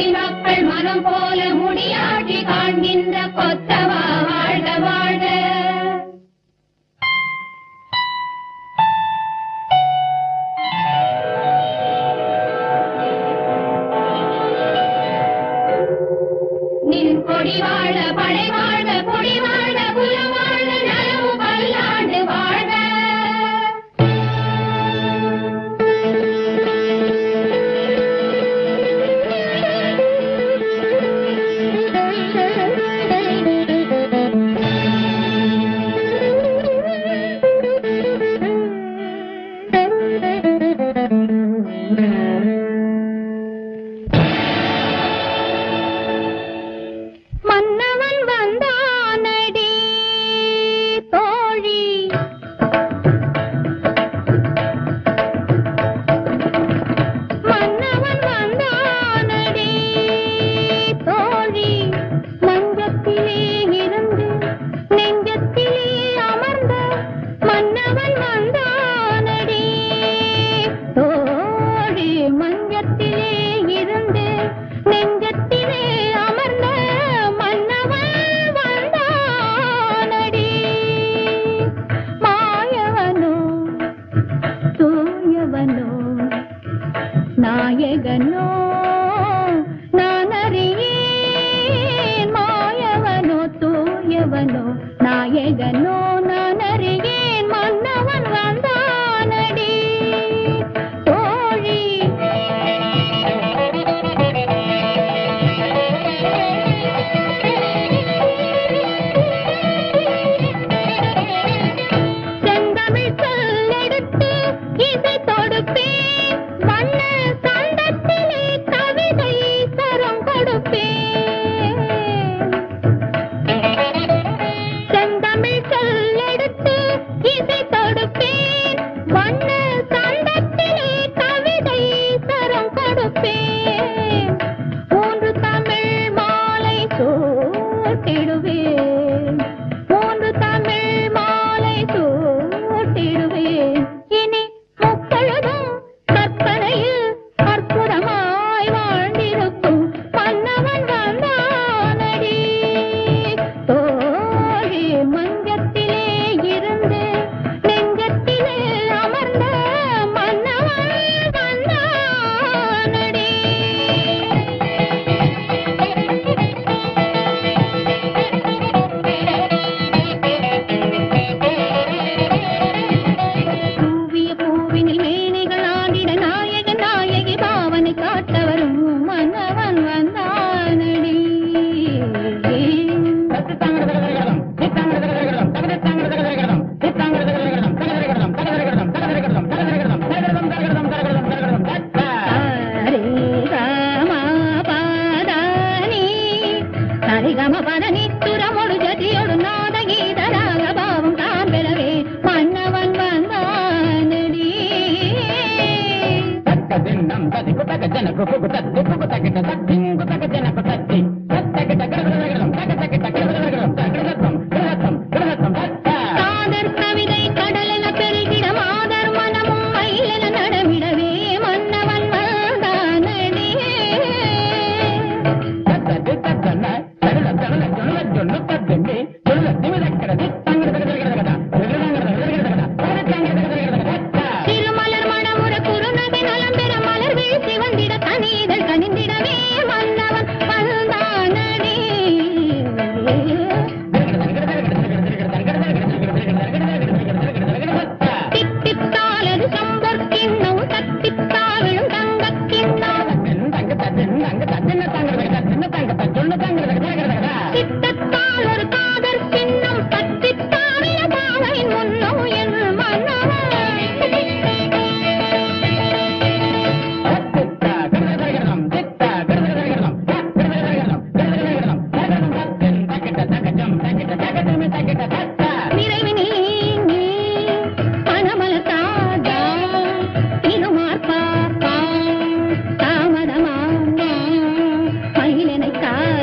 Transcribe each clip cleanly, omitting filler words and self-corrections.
குடிமக்கள் மனம் போல முடியாட்சி காண்கின்ற கொத்தவா வாழ்க வாழ்க. நின் கொடி வாழ படை வாழ கொடி வாழ குலம் வாழ நலவு பல்லாண்டு வாழ்க. மன்னவன் வந்தானடி தோழி, மன்னவன் வந்தானடி தோழி, மஞ்சத்திலே இருந்து நெஞ்சத்திலே அமர்ந்த மன்னவன் வந்தானடி தோழி, மஞ்சத்திலே இருந்து நெஞ்சத்திலே அமர்ந்த மன்னவன் வந்தானடி. மாயவனோ தூயவனோ நாயகனோ நான் அறியேன். மாயவனோ தூயவனோ நாயகனோ நான் அறியேன். மன்னவன் வந்தானடி தோழி. செந்தமிழ் சொல்லெடுத்து இசை தொடுப்பேன், வண்ண சந்தத்திலே கவிதை சரம் கொடுப்பேன். செந்தமிழ் சொல்லெடுத்து இசை தொடுப்பேன், வண்ண சந்தத்திலே கவிதை சரம் கொடுப்பேன். மூன்று தமிழ் மாலை சூட்டிடுவேன், மூன்று தமிழ் மாலை சூட்டிடுவேன். இனி முப்பொழுதும் கற்பனையில் அற்புதமாய் வாழ்ந்திருக்கும் மன்னவன் வந்தானடி தோழி, மஞ்சத்திலே இருந்து நெஞ்சத்திலே அமர்ந்த மன்னவன் வந்தானடி. பூவிய பூவினில் மேனிகள் ஆடிட நாயக நாயகி பாவனை காட்ட வரும் மன்னவன் வந்தானடி. சரிகம பதனி துரமொடு ஜதியோடு நாத கீதராக பாவம் தான் பெறவே மன்னவன் வந்தானடி. காதர் கவிதை கடலென பெருகிட மாதர் மனமும் மயிலென நடமிடவே மன்னவன் வந்தானடி. திருமலர் மணமுற குறுநகை நலம் பெற மலர் வீழ்ச்சி வந்திட கனிதழ் கனிந்திடவே மன்னவன் வந்தானடி. தித்தித்தாலது சம்பர் கிண்ணம் தத்தித்தாவிழும் தங்கக் கிண்ணம், சித்தத்தால் ஒரு காதற் கிண்ணம் தத்தித்தாவிய பாவையின் முன்னம் என் மன்னவன். நிறைவு நீங்கி மனமலர் தாதா திருமார் பார்ப்பா தாமதமா மயிலனை காதா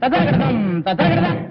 ததகடதம் ததகடதம்